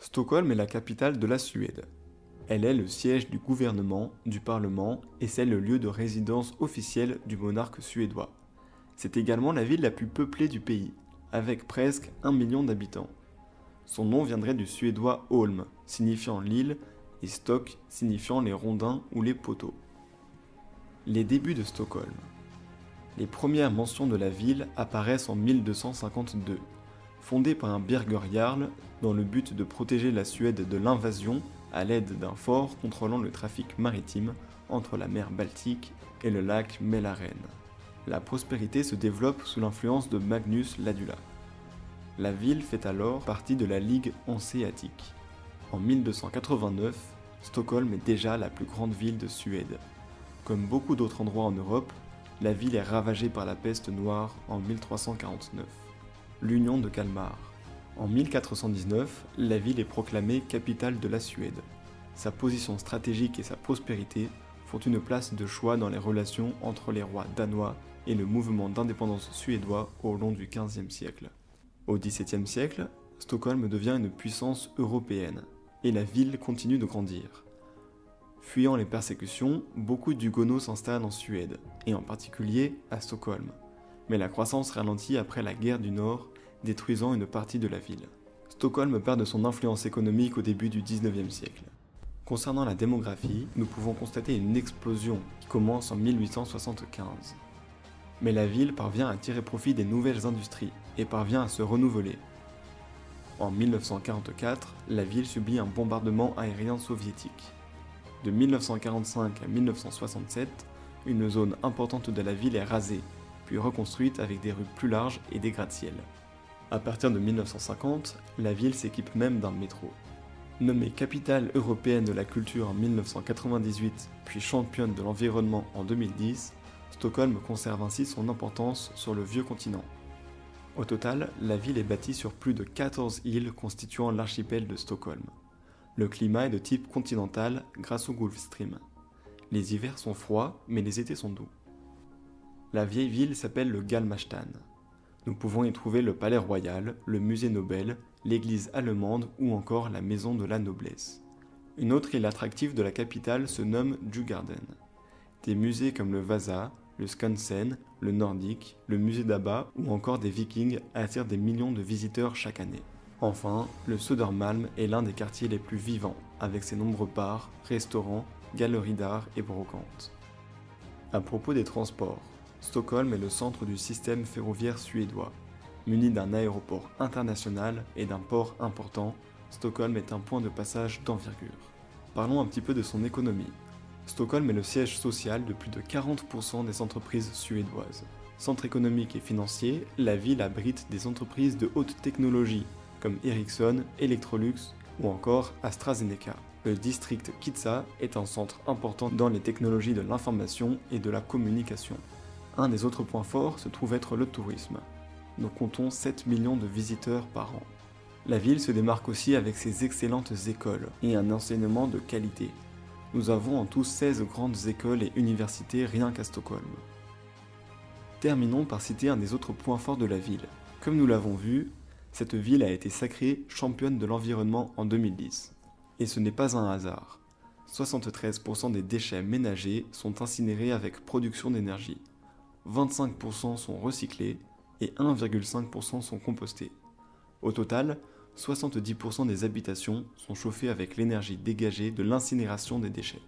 Stockholm est la capitale de la Suède. Elle est le siège du gouvernement, du parlement et c'est le lieu de résidence officielle du monarque suédois. C'est également la ville la plus peuplée du pays, avec presque 1 million d'habitants. Son nom viendrait du suédois Holm, signifiant l'île, et Stock, signifiant les rondins ou les poteaux. Les débuts de Stockholm. Les premières mentions de la ville apparaissent en 1252, fondée par un Birger Jarl dans le but de protéger la Suède de l'invasion à l'aide d'un fort contrôlant le trafic maritime entre la mer Baltique et le lac Mälaren. La prospérité se développe sous l'influence de Magnus Ladula. La ville fait alors partie de la Ligue hanséatique. En 1289, Stockholm est déjà la plus grande ville de Suède. Comme beaucoup d'autres endroits en Europe, la ville est ravagée par la peste noire en 1349. L'Union de Kalmar. En 1419, la ville est proclamée capitale de la Suède. Sa position stratégique et sa prospérité font une place de choix dans les relations entre les rois danois et le mouvement d'indépendance suédois au long du XVe siècle. Au XVIIe siècle, Stockholm devient une puissance européenne, et la ville continue de grandir. Fuyant les persécutions, beaucoup d'Hugonots s'installent en Suède, et en particulier à Stockholm. Mais la croissance ralentit après la guerre du Nord, détruisant une partie de la ville. Stockholm perd de son influence économique au début du XIXe siècle. Concernant la démographie, nous pouvons constater une explosion qui commence en 1875. Mais la ville parvient à tirer profit des nouvelles industries et parvient à se renouveler. En 1944, la ville subit un bombardement aérien soviétique. De 1945 à 1967, une zone importante de la ville est rasée, puis reconstruite avec des rues plus larges et des gratte-ciel. À partir de 1950, la ville s'équipe même d'un métro. Nommée capitale européenne de la culture en 1998, puis championne de l'environnement en 2010, Stockholm conserve ainsi son importance sur le vieux continent. Au total, la ville est bâtie sur plus de 14 îles constituant l'archipel de Stockholm. Le climat est de type continental grâce au Gulf Stream. Les hivers sont froids, mais les étés sont doux. La vieille ville s'appelle le Galmastan. Nous pouvons y trouver le palais royal, le musée Nobel, l'église allemande ou encore la maison de la noblesse. Une autre île attractive de la capitale se nomme Djurgården. Des musées comme le Vasa, le Skansen, le Nordique, le musée d'Abba ou encore des Vikings attirent des millions de visiteurs chaque année. Enfin, le Södermalm est l'un des quartiers les plus vivants, avec ses nombreux bars, restaurants, galeries d'art et brocantes. À propos des transports, Stockholm est le centre du système ferroviaire suédois. Muni d'un aéroport international et d'un port important, Stockholm est un point de passage d'envergure. Parlons un petit peu de son économie. Stockholm est le siège social de plus de 40% des entreprises suédoises. Centre économique et financier, la ville abrite des entreprises de haute technologie comme Ericsson, Electrolux ou encore AstraZeneca. Le district Kitsa est un centre important dans les technologies de l'information et de la communication. Un des autres points forts se trouve être le tourisme. Nous comptons 7 millions de visiteurs par an. La ville se démarque aussi avec ses excellentes écoles et un enseignement de qualité. Nous avons en tout 16 grandes écoles et universités rien qu'à Stockholm. Terminons par citer un des autres points forts de la ville. Comme nous l'avons vu, cette ville a été sacrée championne de l'environnement en 2010. Et ce n'est pas un hasard. 73% des déchets ménagers sont incinérés avec production d'énergie. 25% sont recyclés et 1,5% sont compostés. Au total, 70% des habitations sont chauffées avec l'énergie dégagée de l'incinération des déchets.